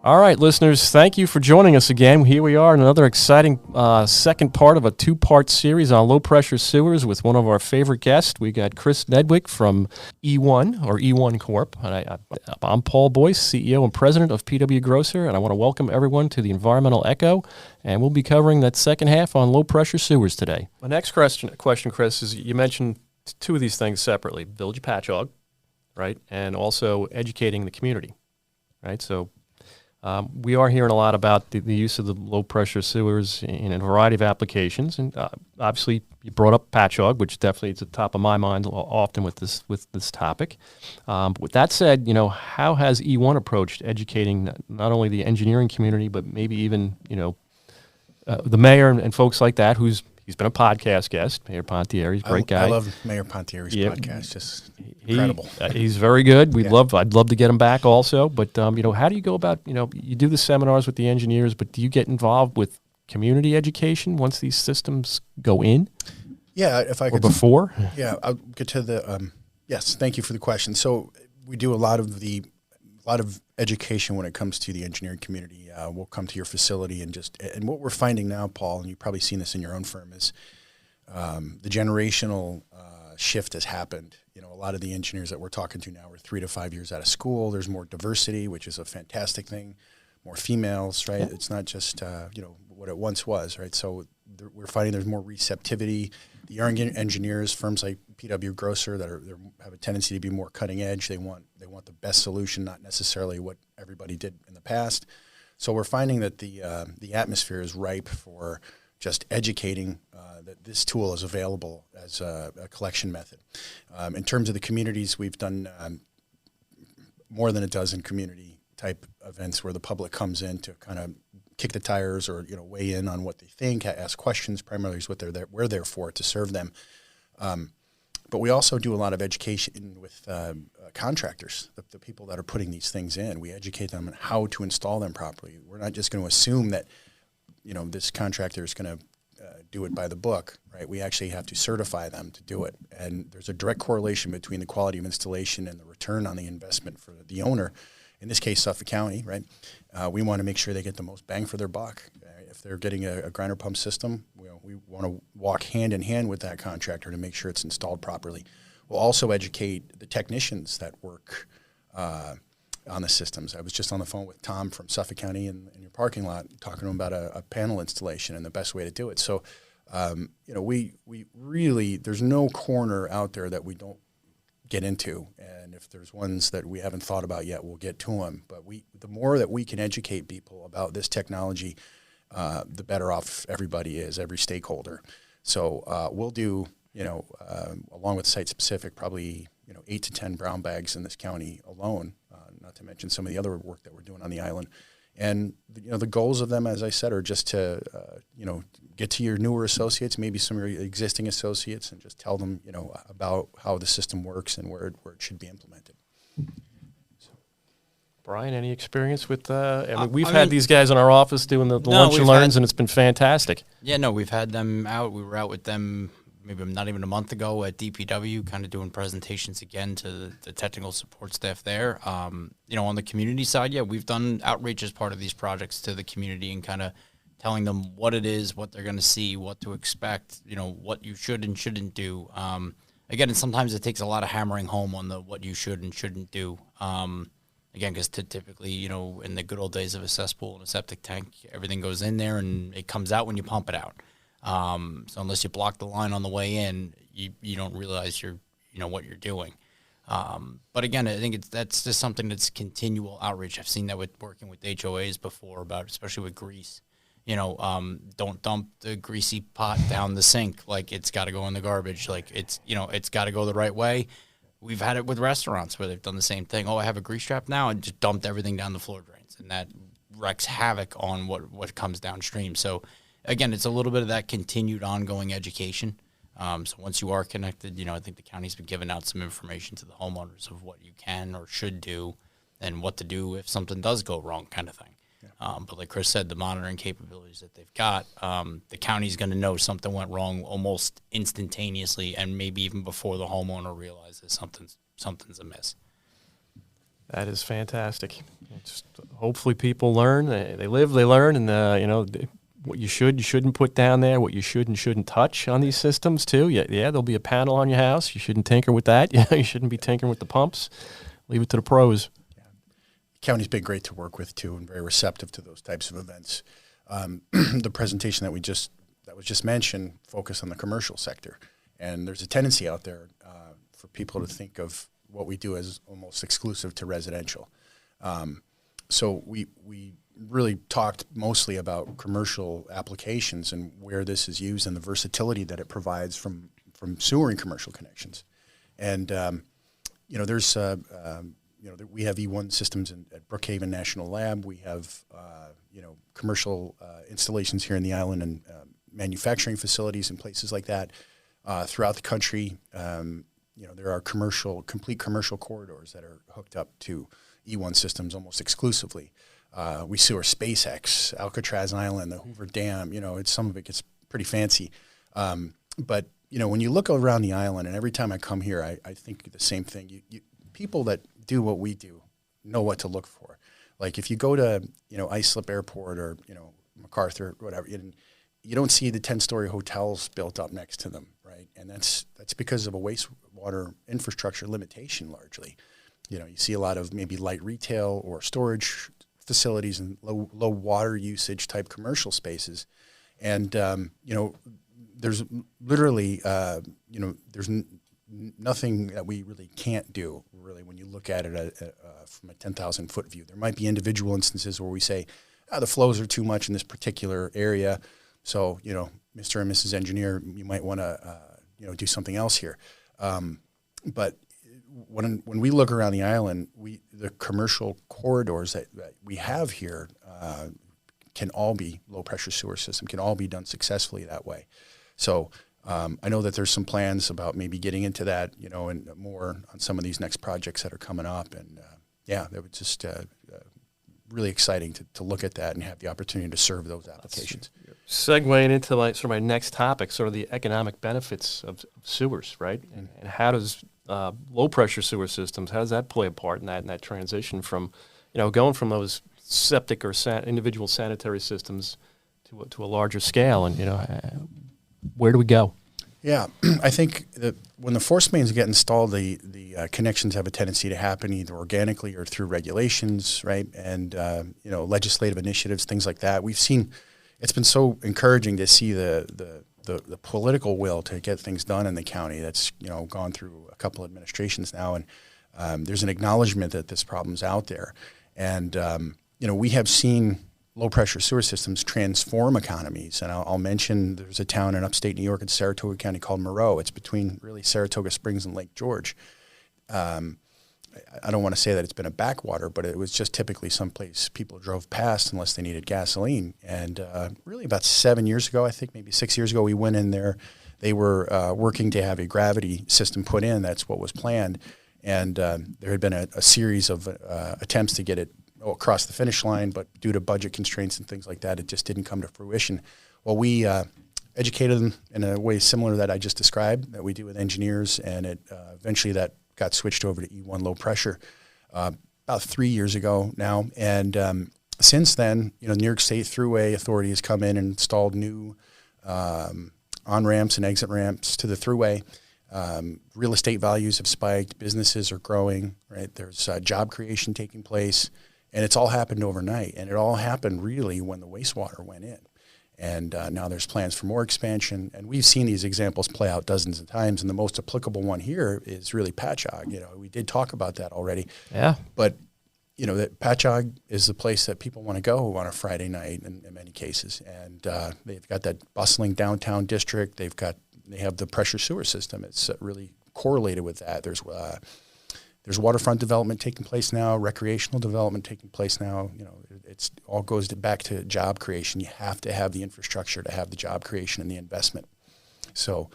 All right, listeners, thank you for joining us again. Here we are in another exciting second part of a two-part series on low-pressure sewers with one of our favorite guests. We got Chris Nedwick from E1, or E1 Corp. And I'm Paul Boyce, CEO and President of PW Grosser, and I want to welcome everyone to the Environmental Echo, and we'll be covering that second half on low-pressure sewers today. My next question, Chris, is you mentioned two of these things separately, Village of Patchogue, right, and also educating the community, right? So we are hearing a lot about the use of the low-pressure sewers in a variety of applications, and obviously you brought up Patchogue, which definitely is at the top of my mind often with this topic. But with that said, how has E1 approached educating not only the engineering community, but maybe even the mayor and folks like that? He's been a podcast guest, Mayor Pontieri's great guy. I love Mayor Pontieri's podcast. Just incredible. He's very good. I'd love to get him back also. But how do you go about you do the seminars with the engineers, but do you get involved with community education once these systems go in? Yeah, if I could. Or before? Yeah, I'll get to the. Yes, thank you for the question. So we do a lot of education when it comes to the engineering community. We'll come to your facility and what we're finding now, Paul, and you've probably seen this in your own firm, is the generational shift has happened. A lot of the engineers that we're talking to now are 3 to 5 years out of school. There's more diversity, which is a fantastic thing. More females, right? It's not just what it once was, right? So we're finding there's more receptivity. The young engineers, firms like PW Grosser, that have a tendency to be more cutting edge. They want the best solution, not necessarily what everybody did in the past. So we're finding that the atmosphere is ripe for just educating that this tool is available as a collection method. In terms of the communities, we've done more than a dozen community type events where the public comes in to kind of kick the tires or weigh in on what they think, ask questions. Primarily is what we're there for, to serve them. But we also do a lot of education with contractors, the people that are putting these things in. We educate them on how to install them properly. We're not just going to assume that this contractor is going to do it by the book, right? We actually have to certify them to do it. And there's a direct correlation between the quality of installation and the return on the investment for the owner. In this case, Suffolk County, right? We want to make sure they get the most bang for their buck. If they're getting a grinder pump system, we want to walk hand in hand with that contractor to make sure it's installed properly. We'll also educate the technicians that work on the systems. I was just on the phone with Tom from Suffolk County in your parking lot talking to him about a panel installation and the best way to do it. So, we really, there's no corner out there that we don't get into, and if there's ones that we haven't thought about yet, we'll get to them. But the more that we can educate people about this technology, the better off everybody is, every stakeholder. So we'll do, along with site specific, probably 8 to 10 brown bags in this county alone, not to mention some of the other work that we're doing on the island. And the goals of them, as I said, are just to get to your newer associates, maybe some of your existing associates, and just tell them about how the system works and where it should be implemented. Bryan, any experience with we've had these guys in our office doing the lunch and learns, and it's been fantastic. Yeah, no, we've had them out. We were out with them maybe not even a month ago at DPW, kind of doing presentations again to the technical support staff there. On the community side, we've done outreach as part of these projects to the community and kind of telling them what it is, what they're going to see, what to expect, what you should and shouldn't do. Again, and sometimes it takes a lot of hammering home on the what you should and shouldn't do. Again, because typically, in the good old days of a cesspool and a septic tank, everything goes in there and it comes out when you pump it out. So unless you block the line on the way in, you don't realize what you're doing. But again, I think that's just something that's continual outreach. I've seen that with working with HOAs before, especially with grease. Don't dump the greasy pot down the sink. Like, it's got to go in the garbage. Like, it's got to go the right way. We've had it with restaurants where they've done the same thing. Oh, I have a grease trap now, and just dumped everything down the floor drains, and that wreaks havoc on what comes downstream. So again, it's a little bit of that continued ongoing education. So once you are connected, I think the county's been giving out some information to the homeowners of what you can or should do and what to do if something does go wrong, kind of thing. Yeah. But like Chris said, the monitoring capabilities that they've got, the county's going to know something went wrong almost instantaneously, and maybe even before the homeowner realizes something's amiss. That is fantastic. Just hopefully people learn. They live, they learn, and what you shouldn't put down there, what you should and shouldn't touch on these systems too. Yeah, there'll be a panel on your house. You shouldn't tinker with that. You shouldn't be tinkering with the pumps. Leave it to the pros. Yeah. The county's been great to work with too, and very receptive to those types of events. The presentation that was just mentioned focused on the commercial sector, and there's a tendency out there for people to think of what we do as almost exclusive to residential. So we really talked mostly about commercial applications and where this is used and the versatility that it provides from sewer and commercial connections. And there's we have E1 systems at Brookhaven National Lab. We have commercial installations here in the island and manufacturing facilities and places like that throughout the country. There are complete commercial corridors that are hooked up to E1 systems almost exclusively. We sewer SpaceX, Alcatraz Island, the Hoover Dam. Some of it gets pretty fancy. But when you look around the island, and every time I come here, I think the same thing. People that do what we do know what to look for. Like if you go to Islip Airport or MacArthur, whatever, you don't see the 10-story hotels built up next to them, right? And that's because of a wastewater infrastructure limitation largely. You see a lot of maybe light retail or storage facilities and low water usage type commercial spaces. And, there's literally, there's nothing that we really can't do, really, when you look at it from a 10,000-foot view. There might be individual instances where we say, the flows are too much in this particular area. So, Mr. and Mrs. Engineer, you might want to, do something else here. But when we look around the island, the commercial corridors that we have here can all be low-pressure sewer system, can all be done successfully that way. So I know that there's some plans about maybe getting into that, and more on some of these next projects that are coming up. And, that was just really exciting to look at that and have the opportunity to serve those applications. Segueing into sort of my next topic, sort of the economic benefits of sewers, right? And how does low-pressure sewer systems, how does that play a part in that transition from, going from those septic or individual sanitary systems to a larger scale? And, where do we go? Yeah, I think that when the force mains get installed, the connections have a tendency to happen either organically or through regulations, right? And, legislative initiatives, things like that. We've seen, it's been so encouraging to see the political will to get things done in the county. That's, gone through a couple administrations now. And there's an acknowledgement that this problem's out there. And, we have seen low-pressure sewer systems transform economies. And I'll mention there's a town in upstate New York in Saratoga County called Moreau. It's between really Saratoga Springs and Lake George. I don't want to say that it's been a backwater, but it was just typically someplace people drove past unless they needed gasoline. And really about 7 years ago, I think maybe 6 years ago, we went in there. They were working to have a gravity system put in. That's what was planned. And there had been a series of attempts to get it across the finish line, but due to budget constraints and things like that, it just didn't come to fruition. Well, we educated them in a way similar that I just described, that we do with engineers, and it eventually that got switched over to E1 low pressure about 3 years ago now. And since then, New York State Thruway Authority has come in and installed new on-ramps and exit ramps to the thruway. Real estate values have spiked. Businesses are growing, right? There's job creation taking place. And it's all happened overnight. And it all happened really when the wastewater went in. And now there's plans for more expansion. And we've seen these examples play out dozens of times. And the most applicable one here is really Patchogue. We did talk about that already. Yeah. But, that Patchogue is the place that people want to go on a Friday night in many cases. And they've got that bustling downtown district. They have the pressure sewer system. It's really correlated with that. There's waterfront development taking place now, recreational development taking place now. It's all goes back to job creation. You have to have the infrastructure to have the job creation and the investment. So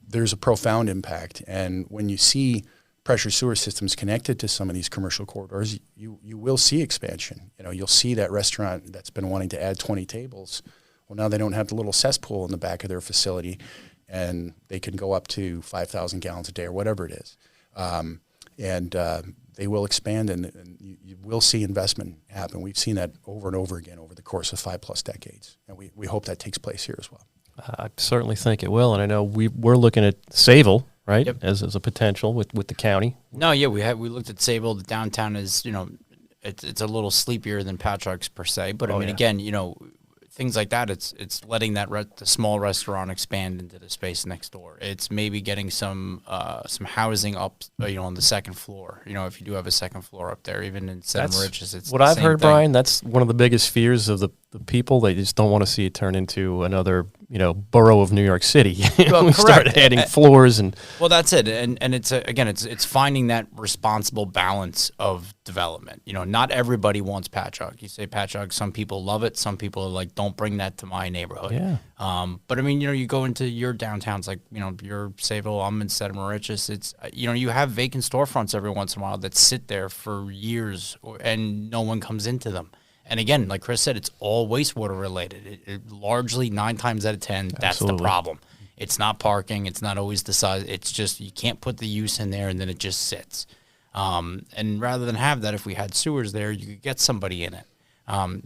there's a profound impact. And when you see pressure sewer systems connected to some of these commercial corridors, you will see expansion. You'll see that restaurant that's been wanting to add 20 tables. Well, now they don't have the little cesspool in the back of their facility, and they can go up to 5,000 gallons a day or whatever it is. And they will expand, and you will see investment happen. We've seen that over and over again over the course of 5+ decades, and we hope that takes place here as well. I certainly think it will, and I know we're looking at Sayville, right, Yep. as a potential with the county. No, yeah, we looked at Sable. The downtown is, it's a little sleepier than Patchogue's per se, but I mean, again, things like that. It's letting the small restaurant expand into the space next door. It's maybe getting some housing up, on the second floor. If you do have a second floor up there, even in Emergence, it's what the I've same heard, thing. Bryan. That's one of the biggest fears of the people. They just don't want to see it turn into another, borough of New York City. Well, we start correct. adding floors and. Well, that's it, and it's again, it's finding that responsible balance of development. Not everybody wants Patchogue. You say Patchogue, some people love it, some people are like, don't bring that to my neighborhood. Yeah. But I mean, you go into your downtowns, like your Sayville, I'm in Mauritius. It's you have vacant storefronts every once in a while that sit there for years, and no one comes into them. And again, like Chris said, it's all wastewater related. It largely 9 times out of 10, that's Absolutely. the problem. It's not parking. It's not always the size. It's just you can't put the use in there, and then it just sits. And rather than have that, if we had sewers there, you could get somebody in it.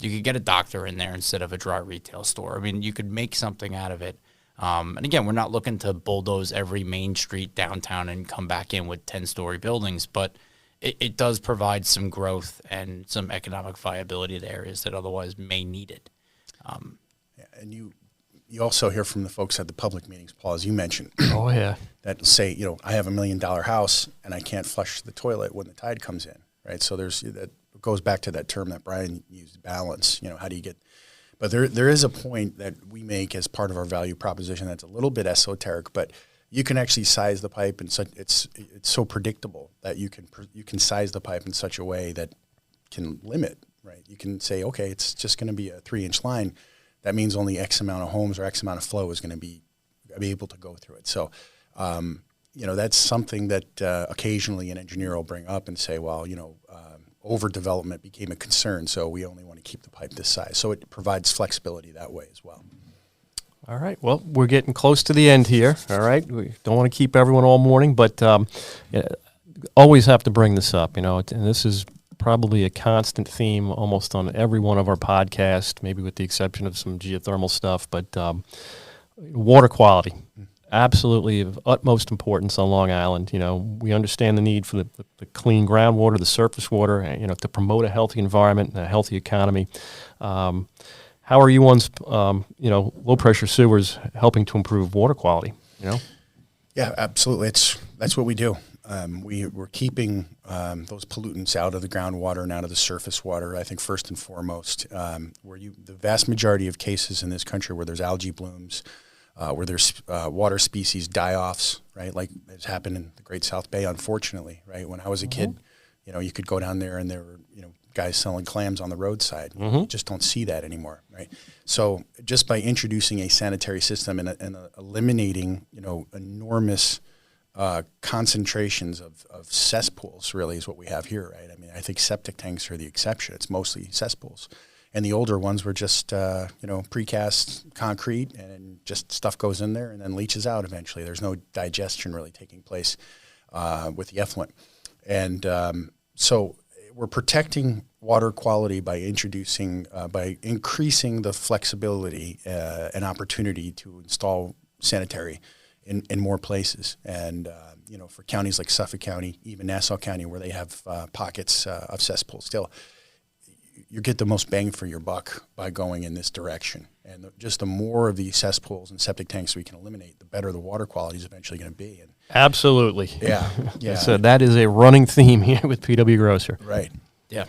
You could get a doctor in there instead of a dry retail store. I mean, you could make something out of it. And again, we're not looking to bulldoze every main street downtown and come back in with 10-story buildings, but it does provide some growth and some economic viability to areas that otherwise may need it. And you also hear from the folks at the public meetings, Paul, as you mentioned, Oh yeah. that say, I have $1 million house and I can't flush the toilet when the tide comes in, right? So that goes back to that term that Bryan used, balance. How do you get? But there is a point that we make as part of our value proposition that's a little bit esoteric, but you can actually size the pipe, and it's so predictable that you can size the pipe in such a way that can limit, right? You can say, okay, it's just going to be a 3-inch line. That means only X amount of homes or X amount of flow is going to be able to go through it. So, that's something that occasionally an engineer will bring up and say, well, overdevelopment became a concern, so we only want to keep the pipe this size. So it provides flexibility that way as well. All right. Well, we're getting close to the end here. All right. We don't want to keep everyone all morning, but always have to bring this up, and this is probably a constant theme almost on every one of our podcasts, maybe with the exception of some geothermal stuff, but water quality, absolutely of utmost importance on Long Island. We understand the need for the clean groundwater, the surface water, to promote a healthy environment and a healthy economy. How are you ones, low pressure sewers helping to improve water quality? Yeah, absolutely. That's what we do. We're keeping those pollutants out of the groundwater and out of the surface water. I think first and foremost, the vast majority of cases in this country where there's algae blooms, where there's water species die-offs, right? Like it's happened in the Great South Bay, unfortunately, right? When I was a kid, you could go down there and there were, guys selling clams on the roadside. You just don't see that anymore, right? So just by introducing a sanitary system and eliminating, enormous concentrations of cesspools really is what we have here, right? I mean, I think septic tanks are the exception. It's mostly cesspools. And the older ones were just, precast concrete, and just stuff goes in there and then leaches out eventually. There's no digestion really taking place with the effluent. And so we're protecting water quality by by increasing the flexibility and opportunity to install sanitary in more places. And, for counties like Suffolk County, even Nassau County, where they have pockets of cesspools still, you get the most bang for your buck by going in this direction. And just the more of these cesspools and septic tanks we can eliminate, the better the water quality is eventually going to be. And Absolutely. yeah. So that is a running theme here with PW Grosser. Right. Yeah.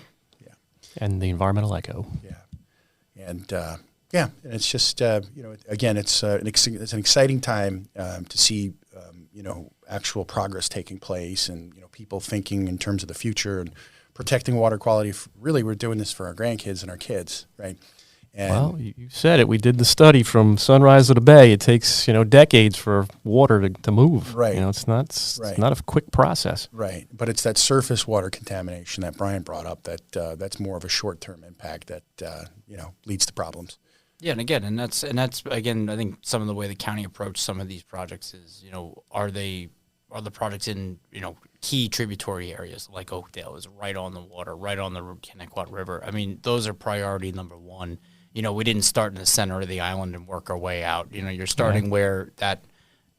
And the environmental echo. Yeah. And and it's just again, it's an exciting time to see actual progress taking place, and people thinking in terms of the future and protecting water quality. Really, we're doing this for our grandkids and our kids, right? And well, you said it. We did the study from sunrise to the bay. It takes decades for water to move. Right. It's not a quick process. Right, but it's that surface water contamination that Bryan brought up that's more of a short-term impact that leads to problems. Yeah, and that's again, I think some of the way the county approached some of these projects is, are they are the projects in, key tributary areas like Oakdale is right on the water, right on the Kennequot River. I mean, those are priority number one. We didn't start in the center of the island and work our way out. You're starting where that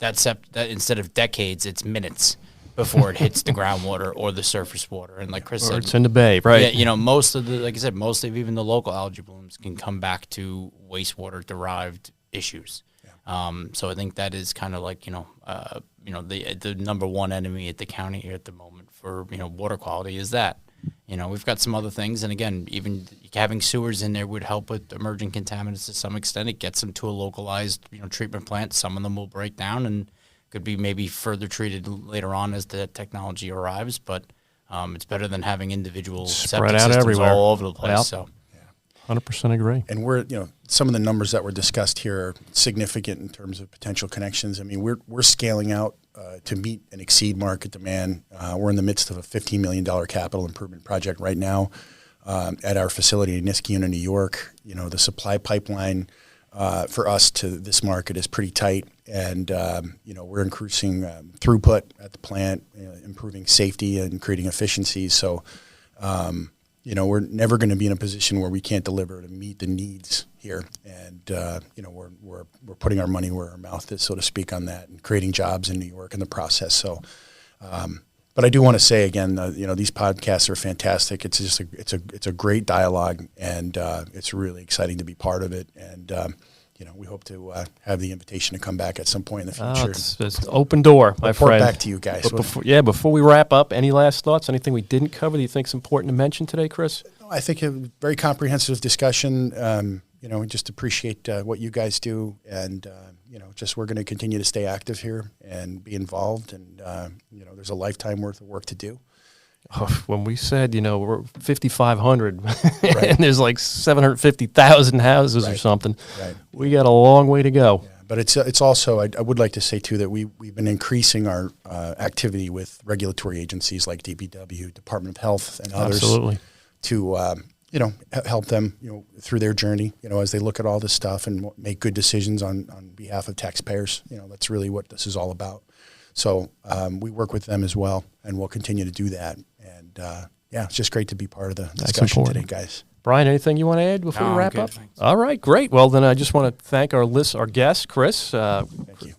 instead of decades, it's minutes before it hits the groundwater or the surface water. And like Chris said, it's in the bay, right? Yeah, most of even the local algae blooms can come back to wastewater derived issues. So I think that is kind of like, the number one enemy at the county here at the moment for, water quality is that. We've got some other things. And again, even having sewers in there would help with emerging contaminants to some extent. It gets them to a localized, treatment plant. Some of them will break down and could be maybe further treated later on as the technology arrives. But it's better than having individual septic systems everywhere, all over the place. Yep. So. 100% agree. And we're, some of the numbers that were discussed here are significant in terms of potential connections. I mean, we're scaling out to meet and exceed market demand. We're in the midst of a $15 million capital improvement project right now at our facility in Niskayuna, New York. The supply pipeline for us to this market is pretty tight, and we're increasing throughput at the plant, improving safety and creating efficiencies. So. We're never going to be in a position where we can't deliver to meet the needs here, and we're putting our money where our mouth is, so to speak, on that, and creating jobs in New York in the process. So, but I do want to say again, these podcasts are fantastic. It's just it's a great dialogue, and it's really exciting to be part of it. And we hope to have the invitation to come back at some point in the future. It's open door, my friend. Back to you guys. But before we wrap up, any last thoughts? Anything we didn't cover that you think is important to mention today, Chris? I think a very comprehensive discussion. We just appreciate what you guys do, and we're going to continue to stay active here and be involved. And there's a lifetime worth of work to do. When we said, we're 5,500 right. and there's like 750,000 houses or something, we got a long way to go. Yeah, but it's also, I would like to say too, that we've been increasing our activity with regulatory agencies like DPW, Department of Health, and others. Absolutely. To, help them, through their journey, as they look at all this stuff and make good decisions on behalf of taxpayers. That's really what this is all about. So we work with them as well, and we'll continue to do that. And it's just great to be part of the discussion today, guys. Bryan, anything you want to add before we wrap up? Thanks. All right, great. Well, then I just want to thank our guest, Chris. Thank you.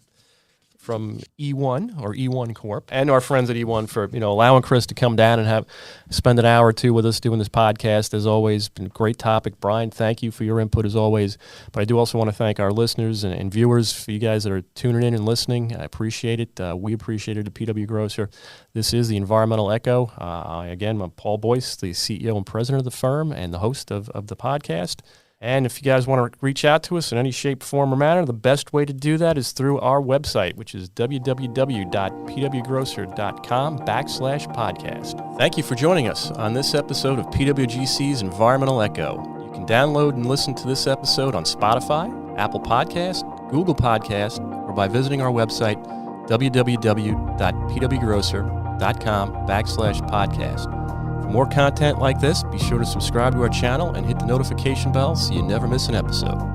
From E1 or E1 Corp, and our friends at E1 for allowing Chris to come down and spend an hour or two with us doing this podcast. As always, been a great topic. Bryan, thank you for your input as always. But I do also want to thank our listeners and viewers, for you guys that are tuning in and listening. I appreciate it. We appreciate it at PW Grocer. This is the Environmental Echo. Again, I'm Paul Boyce, the CEO and president of the firm and the host of the podcast. And if you guys want to reach out to us in any shape, form, or manner, the best way to do that is through our website, which is www.pwgrocer.com/podcast. Thank you for joining us on this episode of PWGC's Environmental Echo. You can download and listen to this episode on Spotify, Apple Podcast, Google Podcast, or by visiting our website, www.pwgrocer.com/podcast. For more content like this, be sure to subscribe to our channel and hit the notification bell so you never miss an episode.